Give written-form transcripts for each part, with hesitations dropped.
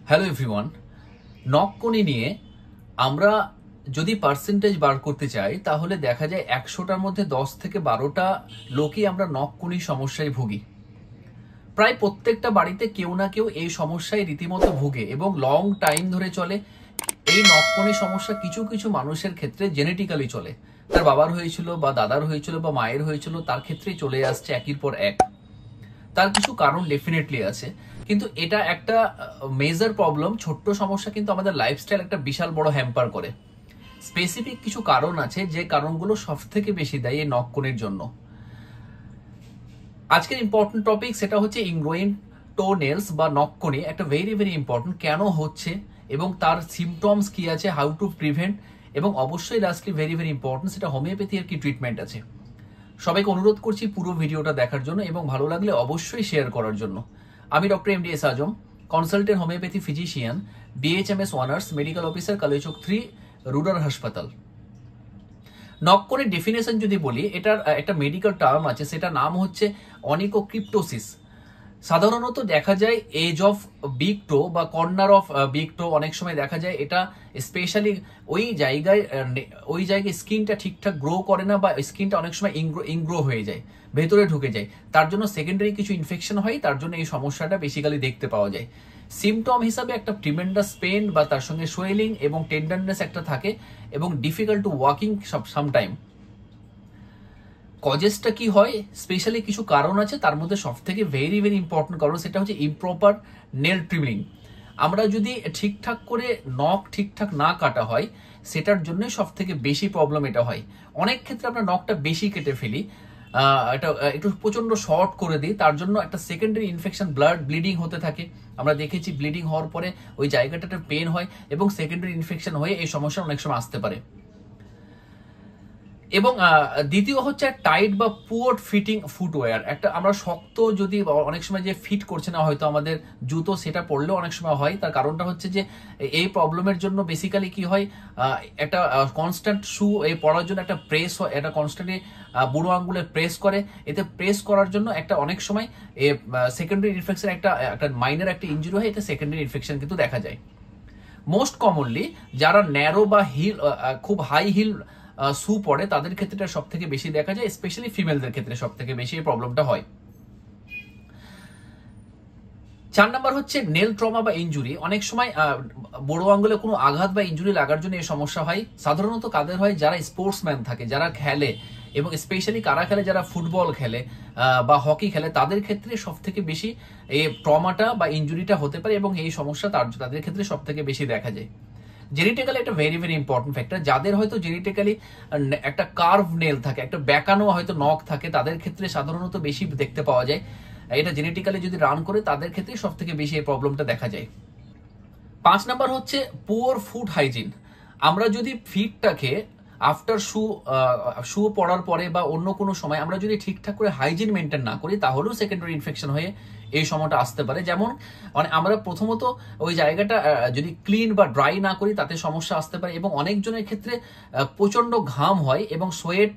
Hello everyone, নখকনি নিয়ে আমরা যদি পার্সেন্টেজ বার করতে চাই তাহলে দেখা যায় 100টার মধ্যে 10 থেকে 12টা লোকই আমরা নখকনির সমস্যায় ভুগি। প্রায় প্রত্যেকটা বাড়িতে কেউ না কেউ এই সমস্যায় রীতিমতো ভুগে এবং লং টাইম ধরে চলে। এই নখকনির সমস্যা কিছু কিছু মানুষের ক্ষেত্রে জেনেটিক্যালি চলে, তার বাবার হয়েছিল বা দাদার হয়েছিল বা মায়ের হয়েছিল, তার ক্ষেত্রেই চলে আসছে একের পর এক। তার কিছু কারণ ডেফিনেটলি আছে, কিন্তু এটা একটা মেজর প্রবলেম। ছোট্ট সমস্যা কিন্তু আমাদের লাইফস্টাইল একটা বিশাল বড় হ্যাম্পার করে। স্পেসিফিক কিছু কারণ আছে যে কারণগুলো সব থেকে বেশি দায়ী এই নখকনির জন্য। আজকের ইম্পর্টেন্ট টপিক সেটা হচ্ছে ইনগ্রোইং টো নেলস বা নখকনি। একটা ভেরি ভেরি ইম্পর্টেন্ট, কেন হচ্ছে এবং তার সিমটমস কি আছে, হাউ টু প্রিভেন্ট, এবং অবশ্যই লাস্টলি ভেরি ভেরি ইম্পর্টেন্ট সেটা হোমিওপ্যাথি এর কি ট্রিটমেন্ট আছে। সবাইকে অনুরোধ করছি পুরো ভিডিওটা দেখার জন্য এবং ভালো লাগলে অবশ্যই শেয়ার করার জন্য। আমি doctor MDS Azam, consultant homeopathy physician, BHMS honours, medical officer, Kaliachak 3 rural হাসপাতাল। নখকনির ডেফিনেশন যদি বলি, এটার একটা মেডিকেল টার্ম আছে, সেটা নাম হচ্ছে অনিকোক্রিপ্টোসিস। সাধারণত দেখা যায় এজ অফ বিগ টো বা কর্নার অফ বিগ টো, অনেক সময় দেখা যায় এটা স্পেশালি ওই জায়গায় স্কিনটা ঠিকঠাক গ্রো করে না বা স্কিনটা অনেক সময় ইনগ্রো হয়ে যায়, ভেতরে ঢুকে যায়। তার জন্য সেকেন্ডারি কিছু ইনফেকশন হয়, তার জন্য এই সমস্যাটা বেসিক্যালি দেখতে পাওয়া যায়। সিমটম হিসাবে একটা ট্রিমেন্ডাস পেন বা তার সঙ্গে সোয়েলিং এবং টেন্ডারনেস একটা থাকে এবং ডিফিকাল্ট টু ওয়াকিং সামটাইম। কজেসটা কি হয়, স্পেশালি কিছু কারণ আছে, তার মধ্যে সব থেকে ভেরি ভেরি ইম্পর্টেন্ট কারণ সেটা হচ্ছে ইমপ্রপার নেল ট্রিমিং। আমরা যদি ঠিকঠাক করে নখ ঠিকঠাক না কাটা হয়, সেটার জন্য সব থেকে বেশি প্রবলেম এটা হয়। অনেক ক্ষেত্রে আমরা নখটা বেশি কেটে ফেলি, এটা একটু প্রচন্ড শর্ট করে দিই, তার জন্য একটা সেকেন্ডারি ইনফেকশন, ব্লিডিং হতে থাকে। আমরা দেখেছি ব্লিডিং হওয়ার পরে ওই জায়গাটা পেন হয় এবং সেকেন্ডারি ইনফেকশন হয়ে এই সমস্যা অনেক সময় আসতে পারে। এবং দ্বিতীয় হচ্ছে টাইট বা পুয়ার ফিটিং ফুটওয়্যার। একটা আমরা শক্ত যদি অনেক সময় যে ফিট করছে না হয়তো আমাদের জুতো, সেটা পরলেও অনেক সময় হয়। তার কারণটা হচ্ছে যে এই প্রবলেমের জন্য বেসিক্যালি কি হয়, একটা কনস্ট্যান্ট শু এই পরার জন্য একটা প্রেস হয়, এটা কনস্ট্যান্টলি বুড়ো আঙ্গুলে প্রেস করে। এতে প্রেস করার জন্য একটা অনেক সময় সেকেন্ডারি ইনফেকশন, একটা মাইনর একটা ইনজুরি হয়, এতে সেকেন্ডারি ইনফেকশন কিন্তু দেখা যায়। মোস্ট কমনলি যারা ন্যারো বা হিল, খুব হাই হিল শু পড়ে, তাদের ক্ষেত্রে সব থেকে বেশি দেখা যায়, স্পেশালি ফিমেলদের ক্ষেত্রে সব থেকে বেশি এই প্রবলেমটা হয়। 4 নাম্বার হচ্ছে নেল ট্রমা বা ইনজুরি। অনেক সময় বড় আঙ্গুলে কোনো আঘাত বা ইনজুরি লাগার জন্য এই সমস্যা হয়। সাধারণত কাদের হয়, যারা স্পোর্টসম্যান থাকে, যারা খেলে, এবং স্পেশালি কারা খেলে, যারা ফুটবল খেলে বা হকি খেলে, তাদের ক্ষেত্রে সব থেকে বেশি এই ট্রমাটা বা ইনজুরিটা হতে পারে এবং এই সমস্যা তাদের ক্ষেত্রে সব থেকে বেশি দেখা যায়। জেনেটিক্যালি একটা ভেরি ভেরি ইম্পর্টেন্ট ফ্যাক্টর। যাদের হয়তো জেনেটিক্যালি একটা কার্ভ নেল থাকে, একটা বেঁকানো হয়তো নখ থাকে, তাদের ক্ষেত্রে সাধারণত বেশি দেখতে পাওয়া যায়। এটা জেনেটিক্যালি যদি রান করে, তাদের ক্ষেত্রে সব থেকে বেশি এই প্রবলেমটা দেখা যায়। 5 নাম্বার হচ্ছে পুয়ার ফুড হাইজিন। আমরা যদি ফিটটাকে আফটার শু পড়ার পরে বা অন্য কোনো সময় আমরা যদি ঠিকঠাক করে হাইজিন মেনটেন না করি, তাহলেও সেকেন্ডারি ইনফেকশন হয়ে এই সময়টা আসতে পারে। যেমন আমরা প্রথমত ওই জায়গাটা যদি ক্লিন বা ড্রাই না করি, তাতে সমস্যা আসতে পারে। এবং অনেকজনের ক্ষেত্রে প্রচন্ড ঘাম হয় এবং সোয়েট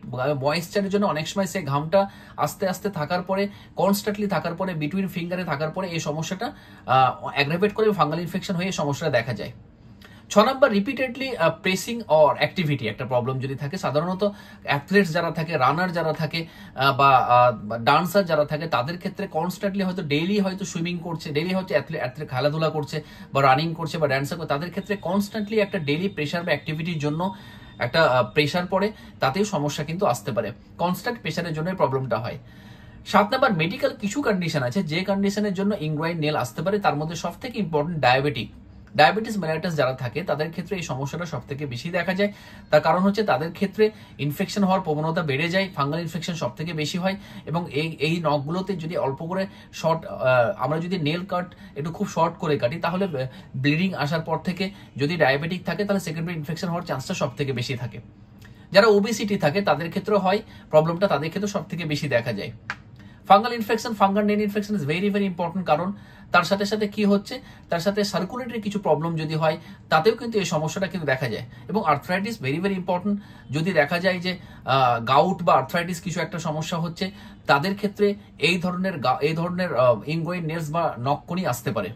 ময়েশ্চারের জন্য অনেক সময় সেই ঘামটা আস্তে আস্তে থাকার পরে, কনস্ট্যান্টলি থাকার পরে, বিটুইন ফিঙ্গারে থাকার পরে এই সমস্যাটা অ্যাগ্রাভেট করে ফাঙ্গাল ইনফেকশন হয়ে এই সমস্যাটা দেখা যায়। 6 number repeatedly pressing or activity একটা প্রবলেম যদি থাকে। সাধারণত অ্যাথলেটস যারা থাকে, রানার যারা থাকে বা ডান্সার যারা থাকে, তাদের ক্ষেত্রে কনস্ট্যান্টলি হয়তো ডেইলি হয়তো সুইমিং করছে, ডেইলি হচ্ছে অ্যাথলেট খেলাধুলা করছে বা রানিং করছে বা ড্যান্সার করছে, তাদের ক্ষেত্রে কনস্ট্যান্টলি একটা ডেইলি প্রেশার বা অ্যাক্টিভিটির জন্য একটা প্রেশার পড়ে, তাতেও সমস্যা কিন্তু আসতে পারে। কনস্ট্যান্ট প্রেশারের জন্য প্রবলেমটা হয়। 7 নাম্বার মেডিকেল কিছু কন্ডিশন আছে যে কন্ডিশনের জন্য ইনগ্রোইন নেল আসতে পারে। তার মধ্যে সব থেকে ইম্পর্টেন্ট ডায়াবেটিস মেলাইটাস যারা থাকে, তাদের ক্ষেত্রে এই সমস্যাটা সব থেকে বেশি দেখা যায়। তার কারণ হচ্ছে তাদের ক্ষেত্রে ইনফেকশন হওয়ার প্রবণতা বেড়ে যায়, ফাঙ্গাল ইনফেকশন সব থেকে বেশি হয়। এবং এই নখগুলোতে যদি অল্প করে আমরা যদি নেল কাট একটু খুব শর্ট করে কাটি, তাহলে ব্লিডিং আসার পর থেকে যদি ডায়াবেটিক থাকে, তাহলে সেকেন্ডারি ইনফেকশন হওয়ার চান্সটা সব থেকে বেশি থাকে। যারা ওবেসিটি থাকে, তাদের ক্ষেত্রেও হয় প্রবলেমটা, তাদের ক্ষেত্রে সব থেকে বেশি দেখা যায়। Fungal infection, fungal nail infection is very very important. কারণ তার সাথে সাথে কি হচ্ছে, তার সাথে সার্কুলেটরি কিছু প্রবলেম যদি হয়, তাতেও কিন্তু এই সমস্যাটা কিন্তু দেখা যায়। এবং আর্থ্রাইটিস ভেরি ভেরি ইম্পর্টেন্ট। যদি দেখা যায় যে গাউট বা আর্থ্রাইটিস কিছু একটা সমস্যা হচ্ছে, তাদের ক্ষেত্রে এই ধরনের ইনগোইং নেলস বা নখকনি আসতে পারে।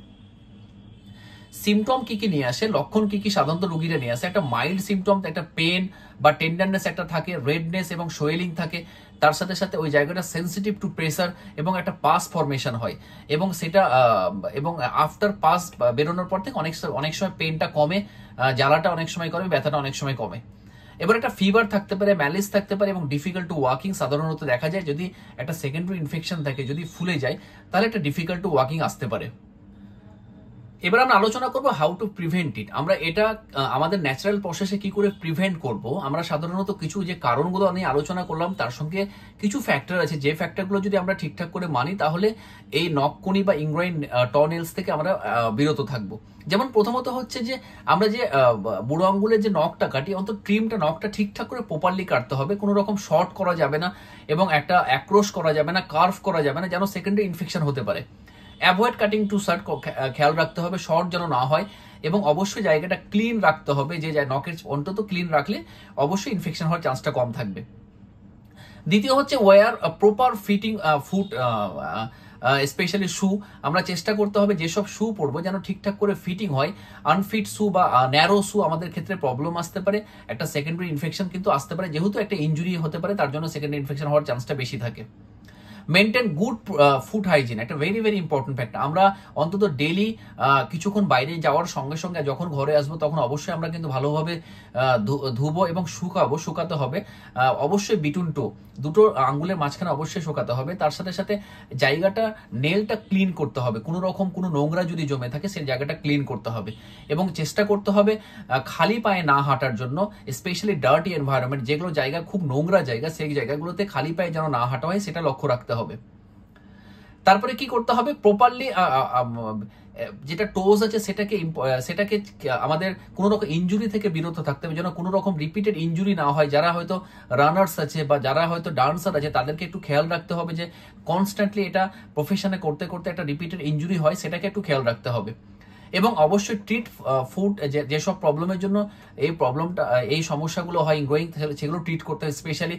সিমটম কি কি নিয়ে আসে, লক্ষণ কি কি সাধারণত রোগীরা নিয়ে আসে? একটা মাইল্ড সিমটম, একটা পেন বা টেন্ডারনেস একটা থাকে, রেডনেস এবং সোয়েলিং থাকে, তার সাথে সাথে ওই জায়গাটা সেন্সিটিভ টু প্রেসার এবং একটা পাস ফরমেশন হয়, এবং সেটা এবং আফটার পাস বেরোনোর পর থেকে অনেক সময় পেনটা কমে, জ্বালাটা অনেক সময় কমে, ব্যথাটা অনেক সময় কমে। এবার একটা ফিভার থাকতে পারে, ম্যালিস থাকতে পারে এবং ডিফিকাল্ট টু ওয়াকিং সাধারণত দেখা যায়। যদি একটা সেকেন্ডারি ইনফেকশন থাকে, যদি ফুলে যায়, তাহলে একটা ডিফিকাল্ট টু ওয়াকিং আসতে পারে। এবার আমরা আলোচনা করব হাউ টু প্রিভেন্ট ইট। আমরা এটা আমাদের ন্যাচারাল প্রসেসে কি করে প্রিভেন্ট করব। আমরা সাধারণত কিছু যে কারণগুলো নিয়ে আলোচনা করলাম, তার সঙ্গে কিছু ফ্যাক্টর আছে, যে ফ্যাক্টরগুলো যদি আমরা ঠিকঠাক করে মানি, তাহলে এই নখকুনি বা ইনগ্রাইন টনেলস থেকে আমরা বিরত থাকবো। যেমন প্রথমত হচ্ছে যে আমরা যে বুড়ো আঙ্গুলের যে নখটা কাটি, অন্তত ট্রিমটা নখটা ঠিকঠাক করে প্রপারলি কাটতে হবে। কোনো রকম শর্ট করা যাবে না এবং একটা অ্যাক্রোশ করা যাবে না, কার্ভ করা যাবে না, যেন সেকেন্ডারি ইনফেকশন হতে পারে। অ্যাভয়েড কাটিং টু শার্ট, খেয়াল রাখতে হবে শর্ট যেন না হয়, এবং অবশ্যই জায়গাটা ক্লিন রাখতে হবে। যে নখের অন্তত ক্লিন রাখলে অবশ্যই ইনফেকশন হওয়ার চান্সটা কম থাকবে। দ্বিতীয় হচ্ছে wear proper fitting foot, specially shoe. আমরা চেষ্টা করতে হবে যেসব শু পরবো যেন ঠিকঠাক করে ফিটিং হয়। আনফিট শু বা ন্যারো শু আমাদের ক্ষেত্রে প্রবলেম আসতে পারে, একটা সেকেন্ডারি ইনফেকশন কিন্তু আসতে পারে, যেহেতু একটা ইনজুরি হতে পারে, তার জন্য সেকেন্ডারি ইনফেকশন হওয়ার চান্সটা বেশি থাকে। মেনটেন গুড ফুড হাইজিন, একটা ভেরি ভেরি ইম্পর্টেন্ট ফ্যাক্টর। আমরা অন্তত ডেলি কিছুক্ষণ বাইরে যাওয়ার সঙ্গে সঙ্গে যখন ঘরে আসবো, তখন অবশ্যই আমরা কিন্তু ভালোভাবে ধুবো এবং শুকাতে হবে। অবশ্যই বিটুন টো, দুটো আঙ্গুলের মাঝখানে অবশ্যই শুকাতে হবে। তার সাথে সাথে জায়গাটা, নেলটা ক্লিন করতে হবে। কোনো রকম কোনো নোংরা যদি জমে থাকে, সেই জায়গাটা ক্লিন করতে হবে এবং চেষ্টা করতে হবে খালি পায়ে না হাঁটার জন্য। স্পেশালি ডার্টি এনভায়রনমেন্ট, যেগুলো জায়গা খুব নোংরা জায়গা, সেই জায়গাগুলোতে খালি পায়ে যেন না হাঁটা হয়, সেটা লক্ষ্য রাখতে হবে। তারপরে কি করতে হবে, প্রপারলি যেটা টোজ আছে সেটাকে আমাদের কোনো রকম ইনজুরি থেকে বিরত থাকতে হবে, যেন কোনো রকম রিপিটেড ইনজুরি না হয়। যারা হয়তো রানার্স আছে বা যারা হয়তো ডান্সার আছে, তাদেরকে একটু খেয়াল রাখতে হবে যে কনস্ট্যান্টলি এটা প্রফেশনে করতে করতে একটা রিপিটেড ইনজুরি হয়, সেটাকে একটু খেয়াল রাখতে হবে। এবং অবশ্যই ট্রিট ফুড, যেসব প্রবলেমের জন্য এই সমস্যাগুলো হয় ইনগ্রোয়িং, সেগুলো ট্রিট করতে হয়। স্পেশালি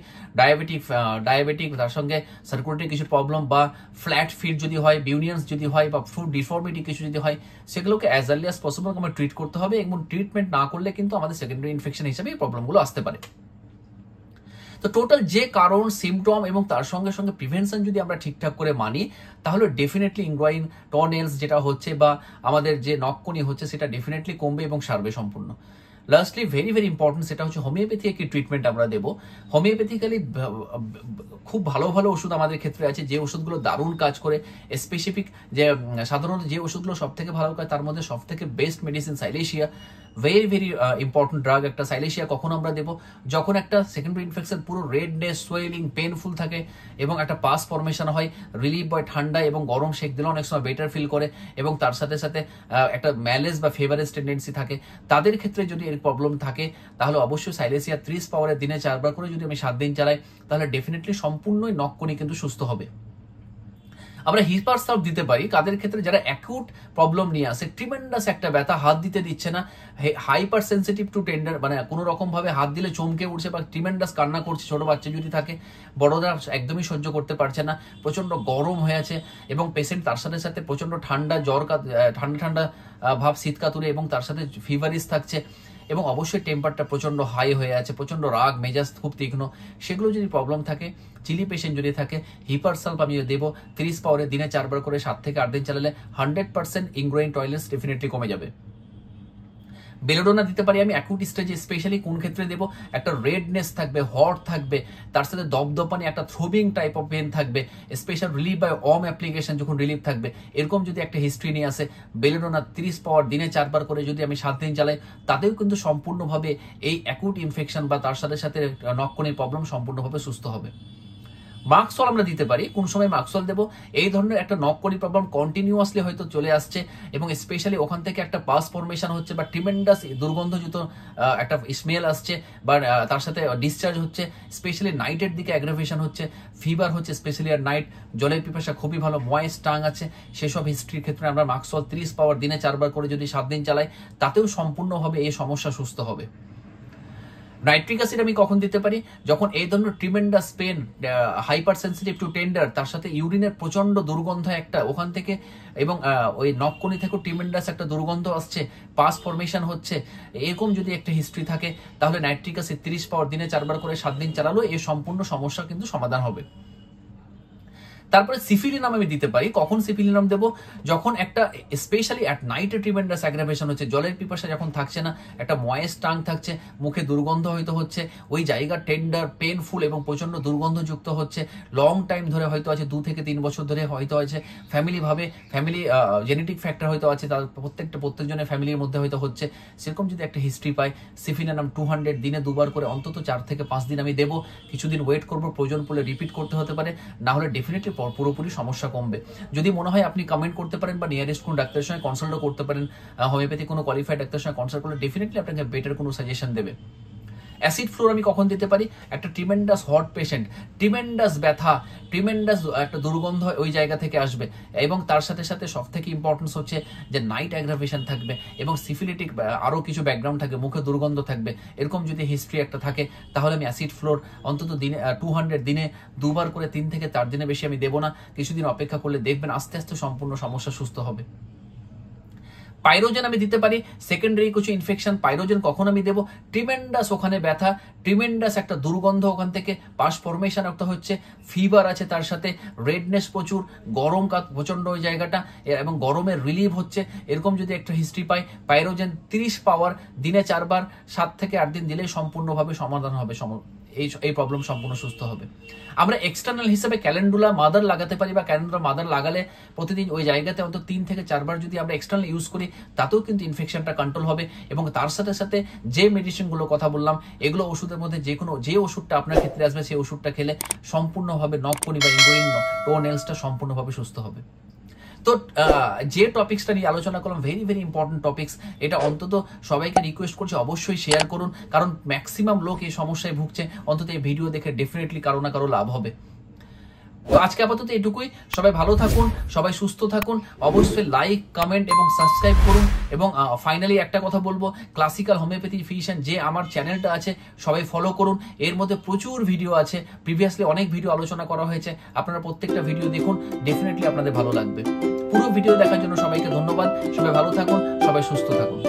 ডায়াবেটিক, তার সঙ্গে সার্কুলেটরি কিছু প্রবলেম বা ফ্ল্যাট ফিট যদি হয়, বিউনিয়ন্স যদি হয়, বা ফুড ডিফর্মিটি কিছু যদি হয়, সেগুলোকে অ্যাজ আর্লি অ্যাজ পসিবল আমরা ট্রিট করতে হবে। এবং ট্রিটমেন্ট না করলে কিন্তু আমাদের সেকেন্ডারি ইনফেকশন হিসেবে এই প্রবলেমগুলো আসতে পারে। তো টোটাল যে কারণ, সিমটম এবং তার সঙ্গে সঙ্গে প্রিভেনশন যদি আমরা ঠিকঠাক করে মানি, তাহলে ডেফিনেটলি ইনগ্রাইন টনেলস যেটা হচ্ছে বা আমাদের যে নখকুনি হচ্ছে, সেটা ডেফিনেটলি কমবে এবং সারবে সম্পূর্ণ। লাস্টলি ভেরি ভেরি ইম্পর্টেন্ট, সেটা হচ্ছে হোমিওপ্যাথি একটি ট্রিটমেন্ট আমরা দেবো। হোমিওপ্যাথিক্যালি খুব ভালো ভালো ওষুধ আমাদের ক্ষেত্রে আছে, যে ওষুধগুলো দারুণ কাজ করে। স্পেসিফিক যে সাধারণত যে ওষুধগুলো সব থেকে ভালো কাজ, তার মধ্যে সব থেকে best medicine সাইলেশিয়া, very very important drug একটা। সাইলেশিয়া কখন আমরা দেবো, যখন একটা সেকেন্ডারি ইনফেকশন পুরো রেডনেস, সোয়েলিং, পেনফুল থাকে এবং একটা পাস ফরমেশন হয়, রিলিফ হয়, ঠান্ডা এবং গরম শেক দিলে অনেক সময় বেটার ফিল করে, এবং তার সাথে সাথে একটা ম্যালেজ বা ফেভারেজ টেন্ডেন্সি থাকে। তাদের ক্ষেত্রে যদি এর প্রবলেম থাকে, তাহলে অবশ্যই সাইলেশিয়া 30 পাওয়ারের দিনে 4 বার করে যদি আমি 7 দিন চালাই, তাহলে ডেফিনেটলি সম্পূর্ণই নখকুনি কিন্তু সুস্থ হবে। আমরা হিপার সার্ভ দিতে পারি কাদের ক্ষেত্রে, যারা অ্যাকিউট প্রবলেম নিয়ে আসে, ট্রিমেন্ডাস একটা ব্যথা, হাত দিতে দিচ্ছে না, হাইপার সেন্সিটিভ টু টেন্ডার, মানে কোনো রকম ভাবে হাত দিলে চমকে উঠছে বা ট্রিমেন্ডাস কান্না করছে, ছোট বাচ্চা যদি থাকে, বড়রা একদমই সহ্য করতে পারছে না, প্রচন্ড গরম হয়ে আছে এবং পেশেন্ট তার সাথে সাথে প্রচন্ড ঠান্ডা ঠান্ডা ঠান্ডা ভাব, শীত কাতুরে, এবং তার সাথে ফিভারিস থাকছে, এবং অবশ্যই টেম্পারটা প্রচন্ড হাই হয়ে আছে, প্রচন্ড রাগ মেজাজ খুব তীক্ষ্ণ, সেগুলো যদি প্রবলেম থাকে, চিলি পেশেন্ট যদি থাকে, হিপার সালফ আমি দেবো 30 পাওয়ারে দিনে 4 বার করে 7 থেকে 8 দিন চালালে 100% ইনগ্রোইন টয়লেটস ডেফিনেটলি কমে যাবে। বেলোডোনা দিতে পারি আমি অ্যাকুট স্টেজে। স্পেশালি কোন ক্ষেত্রে দেবো, একটা রেডনেস থাকবে, হট থাকবে, তার সাথে দপদপানি, একটা থ্রোবিং টাইপ অফ পেন থাকবে, স্পেশাল রিলিফ বাই অম অ্যাপ্লিকেশন যখন রিলিফ থাকবে, এরকম যদি একটা হিস্ট্রি নিয়ে আসে, বেলোডোনা 30 পাওয়ার দিনে 4 বার করে যদি আমি 7 দিন চালাই, তাতেও কিন্তু সম্পূর্ণভাবে এই অ্যাকুট ইনফেকশন বা তার সাথে সাথে নখকুনির প্রবলেম সম্পূর্ণভাবে সুস্থ হবে। মার্কসল আমরা দিতে পারি। কোন সময় মার্কসল দেবো, এই ধরনের একটা নখকুনি প্রবলেম কন্টিনিউয়াসলি হয়তো চলে আসছে এবং স্পেশালি ওখান থেকে একটা পাস ফরমেশন হচ্ছে বা ট্রিমেন্ডাস দুর্গন্ধযুক্ত একটা স্মেল আসছে বা তার সাথে ডিসচার্জ হচ্ছে, স্পেশালি নাইটের দিকে অ্যাগ্রাভেশন হচ্ছে, ফিভার হচ্ছে স্পেশালি আর নাইট, জলের পিপাসা খুবই ভালো, ময়েস্ট টাং আছে, সেসব হিস্ট্রির ক্ষেত্রে আমরা মার্কসল 30 পাওয়ার দিনে 4 বার করে যদি 7 দিন চালাই, তাতেও সম্পূর্ণভাবে এই সমস্যা সুস্থ হবে। নাইট্রিক অ্যাসিড আমি কখন দিতে পারি? যখন এই ধরনের tremendous pain, hyper sensitive to tender, তার সাথে ইউরিনের প্রচন্ড দুর্গন্ধ একটা ওখান থেকে, এবং ওই নককনি থেকেও ট্রিমেন্ডাস একটা দুর্গন্ধ আসছে, পাস ফরমেশন হচ্ছে, এরকম যদি একটা হিস্ট্রি থাকে, তাহলে নাইট্রিক অ্যাসিড 30 পাওয়ার দিনে 4 বার করে 7 দিন চালালো এই সম্পূর্ণ সমস্যা কিন্তু সমাধান হবে। তারপরে সিফিলিনাম আমি দিতে পারি। কখন সিফিলিনাম দেবো? যখন একটা স্পেশালি অ্যাট নাইটে ট্রিমেন্ডাস অ্যাগ্রাভেশন হচ্ছে, জলের পিপাসা যখন থাকছে না, একটা ময়েস্ট টাং থাকছে, মুখে দুর্গন্ধ হয়তো হচ্ছে, ওই জায়গা টেন্ডার, পেনফুল এবং প্রচন্ড দুর্গন্ধযুক্ত হচ্ছে, লং টাইম ধরে হয়তো আছে, 2 থেকে 3 বছর ধরে হয়তো আছে, ফ্যামিলি জেনেটিক ফ্যাক্টর হয়তো আছে, তার প্রত্যেকজনের ফ্যামিলির মধ্যে হয়তো হচ্ছে, সেরকম যদি একটা হিস্ট্রি পাই, সিফিলিনাম 200 দিনে 2 বার করে অন্তত 4 থেকে 5 দিন আমি দেবো। কিছুদিন ওয়েট করবো, প্রয়োজন পড়লে রিপিট করতে হতে পারে, না হলে ডেফিনেটলি পুরোপুরি সমস্যা কমবে। যদি মনে হয় আপনি কমেন্ট করতে পারেন বা নিয়ারেস্ট কোনো ডাক্তারের সঙ্গে কনসাল্টও করতে পারেন, হোমিওপ্যাথি কোনো কোয়ালিফাইড ডাক্তারের সঙ্গে কনসাল্ট করলে ডেফিনেটলি আপনাকে বেটার কোনো সাজেশন দেবে। অ্যাসিড ফ্লোর আমি কখন দিতে পারি? একটা ট্রিমেন্ডাস হট পেশেন্ট, ট্রিমেন্ডাস ব্যথা, ট্রিমেন্ডাস একটা দুর্গন্ধ ওই জায়গা থেকে আসবে, এবং তার সাথে সাথে সব থেকে ইম্পর্টেন্স হচ্ছে যে নাইট অ্যাগ্রাভেশন থাকবে এবং সিফিলিটিক আরও কিছু ব্যাকগ্রাউন্ড থাকবে, মুখে দুর্গন্ধ থাকবে, এরকম যদি হিস্ট্রি একটা থাকে, তাহলে আমি অ্যাসিড ফ্লোর অন্তত দিনে 200 দিনে 2 বার করে 3 থেকে 4 দিনে বেশি আমি দেবো না। কিছুদিন অপেক্ষা করলে দেখবেন আস্তে আস্তে সম্পূর্ণ সমস্যা সুস্থ হবে। পাইরোজেন আমি দিতে পারি। সেকেন্ডারি কিছু ইনফেকশন, পাইরোজেন কখন আমি দেবো? ট্রিমেন্ডাস ওখানে ব্যথা, ট্রিমেন্ডাস একটা দুর্গন্ধ ওখান থেকে, পাস ফরমেশন একটা হচ্ছে, ফিভার আছে, তার সাথে রেডনেস প্রচুর, গরম প্রচন্ড ওই জায়গাটা, এবং গরমের রিলিভ হচ্ছে, এরকম যদি একটা হিস্ট্রি পাই, পাইরোজেন 30 পাওয়ার দিনে 4 বার 7 থেকে 8 দিন দিলে সম্পূর্ণভাবে সমাধান হবে, এই প্রবলেম সম্পূর্ণ সুস্থ হবে। আমরা এক্সটার্নাল হিসেবে ক্যালেন্ডুলা মাদার লাগাতে পারি, বা ক্যালেন্ডুলা মাদার লাগালে প্রতিদিন ওই জায়গাতে অন্তত 3 থেকে 4 বার যদি আমরা এক্সটার্নাল ইউজ করি, তাতেও কিন্তু ইনফেকশনটা কন্ট্রোল হবে। এবং তার সাথে সাথে যে মেডিসিনগুলো কথা বললাম, এগুলো ওষুধের মধ্যে যে ওষুধটা আপনার ক্ষেত্রে আসবে, সেই ওষুধটা খেলে সম্পূর্ণভাবে নককনি বা ইনগোয়িং টো নেলসটা সম্পূর্ণভাবে সুস্থ হবে। তো যে টপিক্সটা নিয়ে আলোচনা করলাম, ভেরি ভেরি ইম্পর্টেন্ট টপিক্স, এটা অন্তত সবাইকে রিকোয়েস্ট করছি অবশ্যই শেয়ার করুন, কারণ ম্যাক্সিমাম লোক এই সমস্যায় ভুগছে, অন্তত এই ভিডিও দেখে ডেফিনেটলি কারো না কারো লাভ হবে। তো আজকে আপাতত এটুকুই। সবাই ভালো থাকুন, সবাই সুস্থ থাকুন, অবশ্যই লাইক, কমেন্ট এবং সাবস্ক্রাইব করুন। এবং ফাইনালি একটা কথা বলবো, ক্লাসিক্যাল হোমিওপ্যাথি ফিজিশিয়ান যে আমার চ্যানেলটা আছে, সবাই ফলো করুন। এর মধ্যে প্রচুর ভিডিও আছে, প্রিভিয়াসলি অনেক ভিডিও আলোচনা করা হয়েছে, আপনারা প্রত্যেকটা ভিডিও দেখুন, ডেফিনেটলি আপনাদের ভালো লাগবে। পুরো ভিডিও দেখার জন্য সবাইকে ধন্যবাদ। সবাই ভালো থাকুন, সবাই সুস্থ থাকুন।